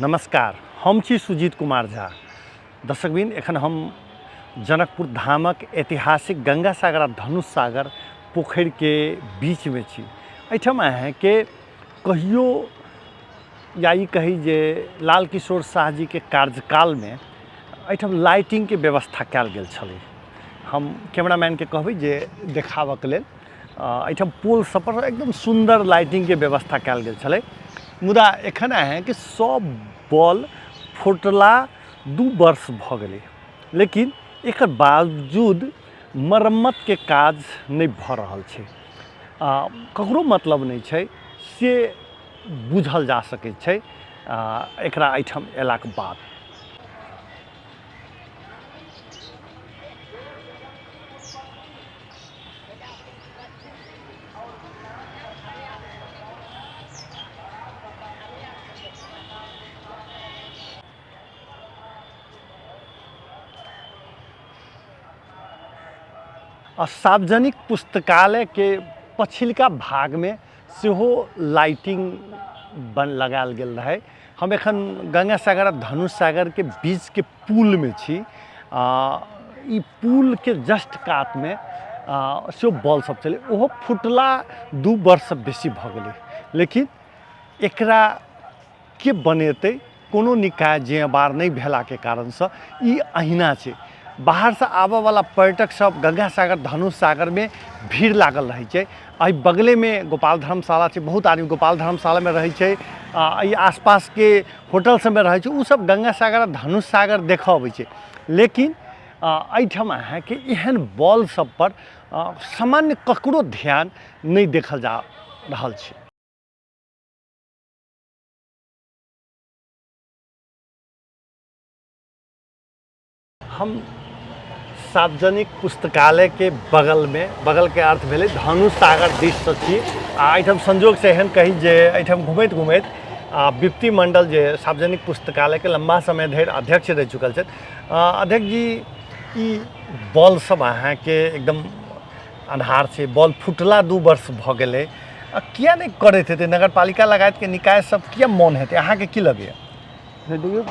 नमस्कार, हम छी सुजीत कुमार झा। दर्शकबिन एखन हम जनकपुर धामक ऐतिहासिक गंगा सागर आ धनुष सागर पोखरि के बीच में छी। एहिठाम अहाँके कहियो या ई कही जे लाल किशोर शाह जी के कार्यकाल में एहिठाम लाइटिंग के व्यवस्था कयल गेल छलै। हम कैमरामैन के कहबै जे देखाबक लेल एहिठाम पोल सब पर एकदम सुंदर लाइटिंग के व्यवस्था कयल गेल छलै। मुदा एखन अहाँके सब बॉल फुटला 2 वर्ष भ गेलै, लेकिन एकर बावजूद मरम्मत के काज नहीं भ रहल छै। ककरो मतलब नहीं छै से बुझल जा सकै छै एकरा एहिठाम अयलाक बाद। सार्वजनिक पुस्तकालय के पछिलका भाग में सेहो लाइटिंग लगायल गेल रहे। हम एखन गंगा सागर आ धनुष सागर के बीच के पुल में छी। ई पुल के जस्ट कात में से बॉल सब चले, ओहो फुटला 2 वर्ष से बेसी भ गेलै, लेकिन एकरा के बनेतै कोनो निकाय जिम्मेवार नहीं भेला के कारण से ई अहिना छै। बाहर से आबे वाला पर्यटक सब गंगा सागर धनुष सागर में भीड़ लागल रहे छै। एहि बगले में गोपाल धर्मशाला छै, बहुत आदमी गोपाल धर्मशाला में रहे छै। आसपास के होटल सब में रहे छै, उ सब गंगा सागर धनुष सागर देखऽ अबै छै। लेकिन एहिठाम अहाँके एहन बॉल सब पर सामान्य ककरो ध्यान नहीं देखल जा रहल छै। हम सार्वजनिक पुस्तकालय के बगल में, बगल के अर्थ भेलै धनुष सागर दिस से छी। एहिठाम संजोग से एहन कही जे एहिठाम घुमैत घुमैत विप्ति मंडल जे सार्वजनिक पुस्तकालय के लंबा समय धरि अध्यक्ष रह चुकल छथि। अध्यक्ष जी, ई बॉल सब अहाँके एकदम अन्हार छै, बॉल फुटला 2 वर्ष भ गेलै, किया नहीं करैत हेतै? नगर पालिका लगायत के निकाय सब किया मौन हेतै? अहाँके की लगैया? देखियो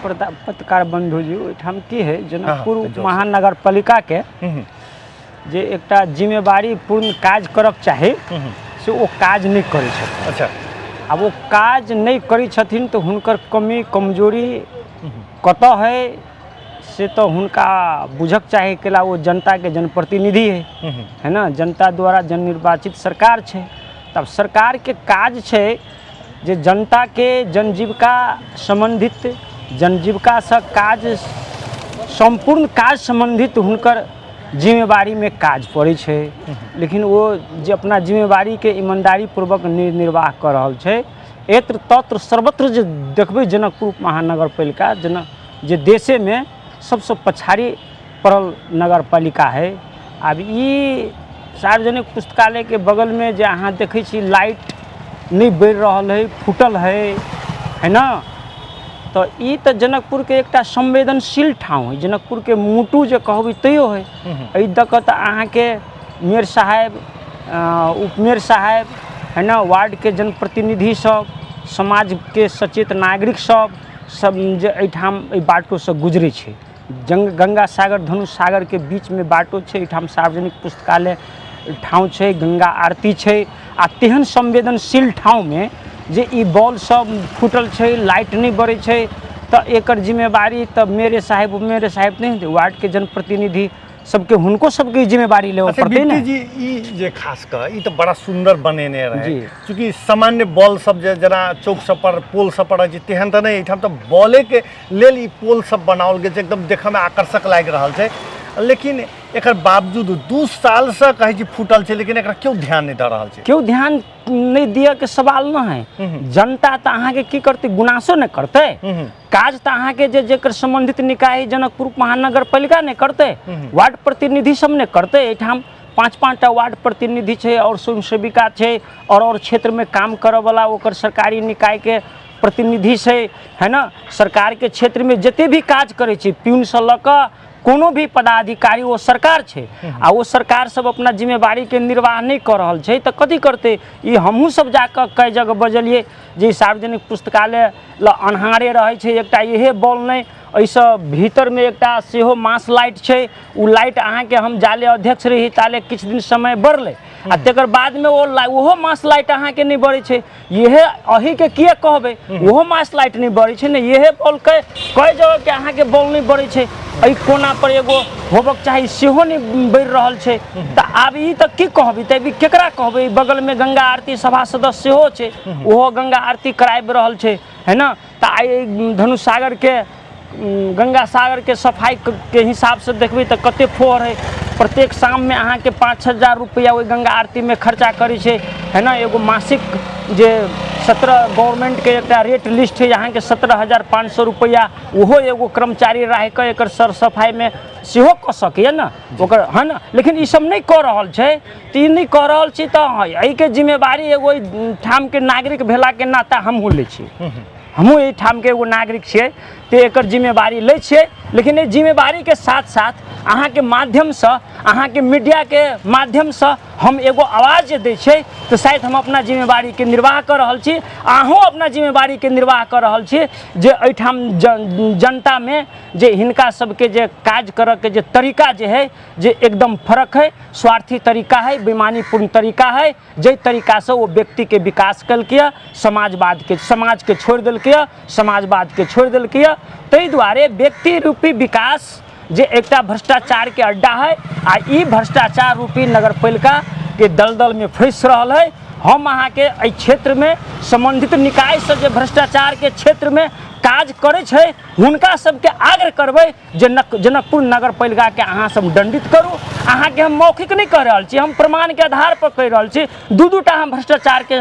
पत्रकार बंधु जी, ओहिठाम की है, जनकपुर महानगर पालिका के जे एकटा जिम्मेवारी पूर्ण काज करक चाही से वो काज नहीं करै छथिन। अच्छा, अब वो काज नहीं करै छथिन तो हुनकर कमी कमजोरी कतऽ है से तो हुनका बुझक चाही। केला वो जनता के जनप्रतिनिधि है ना, जनता द्वारा जन निर्वाचित सरकार छै। तब सरकार के काज छै जे जनता के जनजीविका संबंधित, जनजीविका से काज संपूर्ण काज संबंधित हुनकर जिम्मेवारी में काज पड़े छै। लेकिन वो जे अपना जिम्मेवारी के ईमानदारी पूर्वक निर्वाह कर रहल छै। एत्र तत्र सर्वत्र जे देखबै जनकपुर महानगर पालिका जे देशे में सबसे पछाड़ी पड़ल नगर पालिका है। अब ई सार्वजनिक पुस्तकालय के बगल में जे अहाँ देखै छी लाइट नहीं बढ़ रहा है, फुटल है ना, तो ई तो जनकपुर के एकटा संवेदनशील ठाव है। जनकपुर के मुटु जे कहबै तैयो है। एहि दक तो अहाँ के मेयर साहब, उपमेयर साहब है ना, वार्ड के जनप्रतिनिधि सब, समाज के सचेत नागरिक सब जे एहिठाम एहि बाटो से गुजरे छै। गंगा सागर धनुष सागर के बीच में बाटो छै, एहिठाम सार्वजनिक पुस्तकालय ठाव छै, गंगा आरती छै। आ तेहन संवेदनशील ठाव में जे ई बॉल सब फुटल छै, लाइट नहीं बरै छै, तो एकर जिम्मेवारी तो मेरे साहब उपमेरे साहब नहीं, वार्ड के जनप्रतिनिधि सबके हुनको सबके जिम्मेवारी लेवल पड़ते ना जी। ई जे खास कर ई तो बड़ा सुंदर बनेने रहे, क्योंकि सामान्य बॉल सब जे जना चौक सब पर पोल सब पर छै तेहन तो नहीं, एठाम तो बॉले के लेल ई पोल सब बनाओल गेल छै, एकदम देखे में आकर्षक लागि रहल छै। लेकिन एकर बावजूद 2 साल से कहे छी फुटल छै, लेकिन एकरा क्यों ध्यान नहीं दे रहल छै? क्यों ध्यान नहीं दिया के सवाल ना है। जनता तो अहाँ के की करते, गुनासो नहीं करते। काज तो अहाँ के जेकर संबंधित निकाय जनकपुर महानगर पालिका नहीं करते, वार्ड प्रतिनिधि सब ने करते। एठाम 5-5 टा वार्ड प्रतिनिधि छै और स्वयं सेविका छै और क्षेत्र में काम करे वाला ओकर सरकारी निकाय के प्रतिनिधि छै, है ना। सरकार के क्षेत्र में जते भी काज करे छै, प्यून से लऽ कऽ कोनो भी पदाधिकारी वो सरकार छै आ वो सरकार सब अपना जिम्मेवारी के निर्वाह नहीं कर रहल छै तऽ कथी करते। ई हमहूँ सब जाकऽ कई जगह बजलिए जे सार्वजनिक पुस्तकालय ल अन्हारे रहे छै, एकटा इहे बॉल नहीं ऐसे भीतर में एकटा सेहो मास लाइट छै, उ लाइट अहाँ के हम जाले अध्यक्ष रही ताले किछु दिन समय बढ़ले आ तकर बाद में ओहो मास लाइट अहाँ के नहीं बढ़े छै। इहे अही के किए कहबे ओहो मास लाइट नहीं बढ़े छै ने, इहे बॉल कई जगह के अहाँ के बॉल नहीं बढ़े छै। एहि कोना पर एगो होबक चाही सेहो नहीं बढ़ि रहल छै। तऽ आब ई तऽ की कहबी, तऽ केकरा कहबे। बगल में गंगा आरती सभा सदस्य सेहो छै, ओहो गंगा आरती कराबि रहल छै, है ना। तऽ आइ धनुष सागर के गंगा सागर के सफाई के हिसाब से देखबे तो कते फोर है। प्रत्येक शाम में अहाँ के 5,000 रुपया वो गंगा आरती में खर्चा करे छे, है ना। एगो मासिक जे 17 गवर्नमेंट के एक रेट लिस्ट है यहाँ के 17,500 रुपया, ओहो एगो कर्मचारी रह के एक सर सफाई में सेहो क सके ना ओकर, है ना। लेकिन ई सब नहीं कर रहल छै। तऽ ई नहीं कर रहल छी तऽ एहि के जिम्मेवारी एगो ठाम के नागरिक भेला के नाता हमहूँ लै छी। हमहूँ एहि ठाम के एगो नागरिक छियै तो एकर जिम्मेवारी लै छियै। लेकिन ये जिम्मेवारी के साथ साथ अहाँ के माध्यम से, अहाँ के मीडिया के माध्यम से हम एगो आवाज जे दै छै तो शायद हम अपना जिम्मेवारी के निर्वाह कर रहल छी, अहूँ अपना जिम्मेवारी के निर्वाह कर रहल छी। जे एहिठाम जनता में जे हिनका सबके जे काज करऽ के जे तरीका जे है जे एकदम फर्क है, स्वार्थी तरीका है, बेईमानीपूर्ण तरीका है। जे तरीका से वो व्यक्ति के विकास कलकै, समाज के छोड़ देलकै, समाजवाद के छोड़ देलकै। ताहि दुआरे व्यक्ति रूपी विकास जे एकटा भ्रष्टाचार के अड्डा है आ ई भ्रष्टाचार रूपी नगरपालिका के दलदल में फंस रहल है। हम अहाँ के एहि क्षेत्र में संबंधित निकाय से जे भ्रष्टाचार के क्षेत्र में काज करे छै हुनका सबके आग्रह करबै जे जनकपुर नगरपालिका के अहाँ सब दंडित करू। अहाँ के हम मौखिक नहीं कह रहल छी, हम प्रमाण के आधार पर कह रहल छी। दू टा हम भ्रष्टाचार के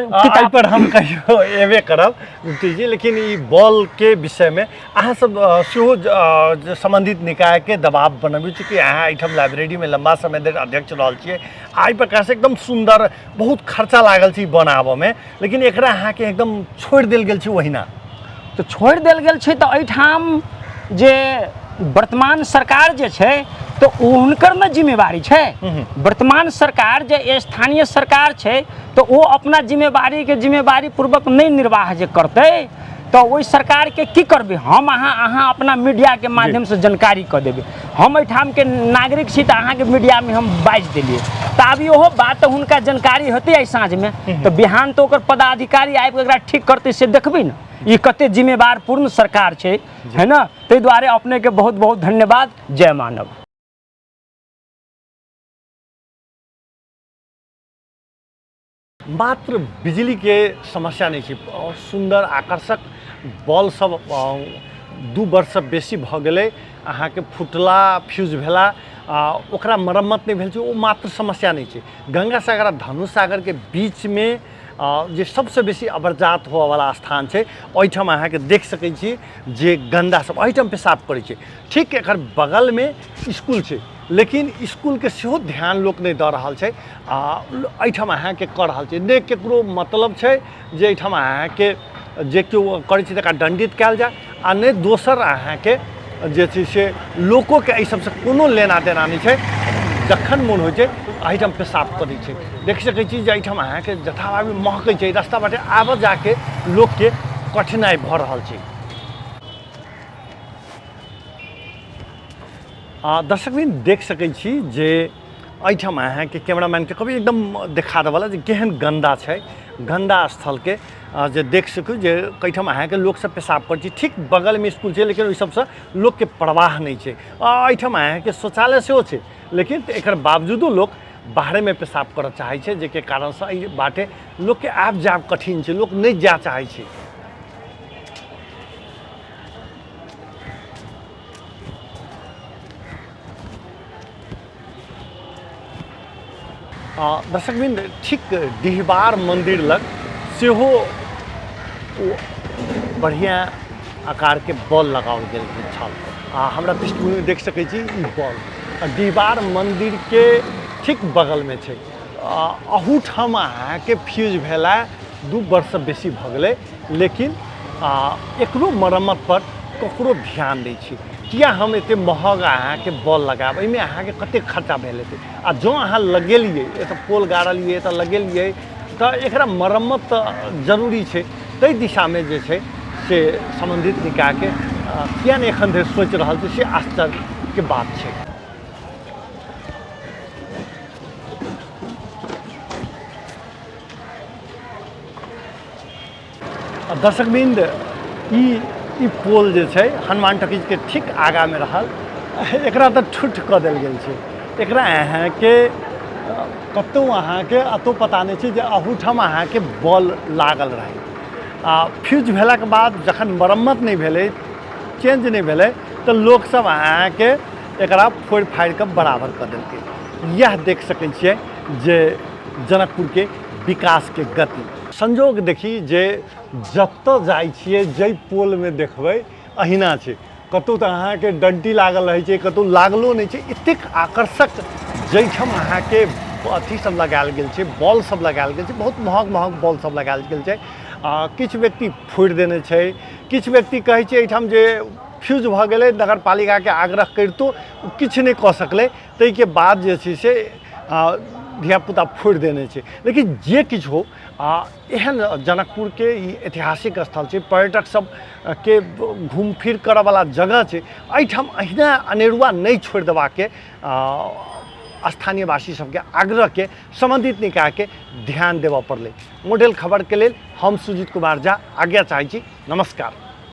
किताब पर हम कहियो एबे करब जी। लेकिन ई बॉल के विषय में अहाँ सब सेहो संबंधित निकाय के दबाव बनबी छी कि अहाँ एहिठाम लाइब्रेरी में लंबा समय धरि अध्यक्ष रहल छियै। आई प्रकार से एकदम सुंदर बहुत खर्चा लागल छी बनाबऽ में, लेकिन एकरा अहाँ के एकदम छोड़ देल गेल छी ओहिना। तो छोड़ देल गेल छै तऽ एहिठाम जे वर्तमान सरकार जे छै तो हुनकर न जिम्मेवारी छै। वर्तमान सरकार जे स्थानीय सरकार छै तो वो अपना जिम्मेवारी पूर्वक नहीं निर्वाह जे करते तो वही सरकार के की करबे। हम अहाँ अपना मीडिया के माध्यम से जानकारी कर देबे। हम एहिठाम के नागरिक छी तो अहाँ के मीडिया में हम बाजि देलिए तो अब इहो बात तो हुनका जानकारी होते आई साँझ में तो बिहान तो ओकर पदाधिकारी आबि एकरा ठीक करते से देखबे न ये कते जिम्मेवार पूर्ण सरकार छै, है ना। ताहि दुआरे अपने के बहुत बहुत धन्यवाद। जय मानव। मात्र बिजली के समस्या नहीं छै, सुंदर आकर्षक बॉल सब 2 वर्ष से बेसी भ गेलै अहाँ के फुटला फ्यूज भेला ओकरा मरम्मत नहीं भेल छै, वो मात्र समस्या नहीं छै। गंगा सागर आ धनुष सागर के बीच में जे सबसे बेसी अवरजात हुआ वाला स्थान है ओहिठाम अहाँ के देख सकै छी जे गंदा सब ओहिठाम पेशाब करै छै। ठीक एकर बगल में स्कूल छै, लेकिन स्कूल के सेहो ध्यान लोक नहीं दऽ रहल छै। एहिठाम अहाँ के कर रहल छै ने केकरो मतलब छै जे एहिठाम अहाँ के जे केओ करै छै तकरा दंडित कयल जाय आ नहि दोसर अहाँ के जे छै से लोको के एहि सबसे कोनो लेना देना नहीं छै। जखन मन हो छै एहिठाम पेशाब करै छै। देख सकै छी जे एहिठाम अहाँ के जथाभावी महकै छै, रास्ता बाटे आबऽ जाके लोक के कठिनाई भऽ रहल छै। दर्शकबिन देख सकै छी जे एहिठाम अहाँ के कैमरामैन के कभी एकदम देखा देवला जे केहन गंदा छै। गंदा स्थल के जे देख सकू जे कईठाम अहाँ के लोग सब पेशाब कर छी। ठीक बगल में स्कूल छै लेकिन ओहि सबसे लोग के परवाह नहीं छै। एहिठाम अहाँ के शौचालय सेहो छै, लेकिन एकर बावजूदो लोग बाहरे में पेशाब करऽ चाहै छै, जेके कारण से एहि बाटे लोग के आब जाब कठिन छै, लोग नहीं जा चाहै छै। दर्शकबिन ठीक डिहबार मंदिर लग सेहो बढ़िया आकार के बॉल लगाओल गेल छल। हमरा पृष्ठभूमि में देख सकै छी ई बॉल डिहबार मंदिर के ठीक बगल में छै। अहूठाम अहाँ के फ्यूज भेला 2 वर्ष से बेसी भ गेलै, लेकिन एकरो मरम्मत पर ककरो ध्यान दै छी किया हम एते महग अहाँके बॉल लगाब, एहिमे अहाँके कते खर्चा भेल हेतै, आ जँ अहाँ लगेलिए एतऽ पोल गाड़लिए एतऽ लगेलिए तऽ एकरा मरम्मत तऽ जरूरी छै। ताहि दिशामे जे छै से सम्बन्धित निकायके किया नहि एखन धरि सोचि रहल छै, से आश्चर्यके बात छै। दर्शकबिंद ई पोल जे छै हनुमान टॉकीजके ठीक आगाँमे रहल, एकरा तऽ ठुट कऽ देल गेल छै। एकरा अहाँके कतहु अहाँके अतो पता नहि छै जे अहूठाम अहाँके बॉल लागल रहै, फ्यूज भेलाके बाद जखन मरम्मत नहि भेलै, चेंज नहीं भेलै, तो लोग सब अहाँके एकरा फोड़ फाड़ के बराबर कर देलकै। यह देख सकै छियै जे जनकपुर के विकास के गति। संजोग देखी जे जतऽ जाइ छियै जै पोल में देखबै अहिना छै, कतौ तऽ अहाँके डंटी लागल रहै छै, कतौ लागलो नहीं छै। एतेक आकर्षक जैठम अहाँके अथी सब लगायल गेल छै, बॉल सब लगायल गेल छै, बहुत महग महग बॉल सब लगायल गेल छै। किछु व्यक्ति फोड़ि देने छै, किछु व्यक्ति कहै छै एहिठाम जे फ्यूज भऽ गेलै, नगर पालिका के आग्रह करितो किछु नहीं कऽ सकलै, ताहिके बाद जे छै से धियापुता फोड़ि देने छै। लेकिन जे किछु हो, एहन जनकपुर के ई ऐतिहासिक स्थल छै, पर्यटक सब के घूम फिर करऽ वाला जगह छै। एहिठाम अहिना अनेरुआ नहीं छोड़ि देबाके स्थानीयवासी सबके आग्रह के संबंधित निकाय के ध्यान देबऽ पड़लै। मॉडल खबर के लेल हम सुजीत कुमार झा आज्ञा चाहै छी। नमस्कार।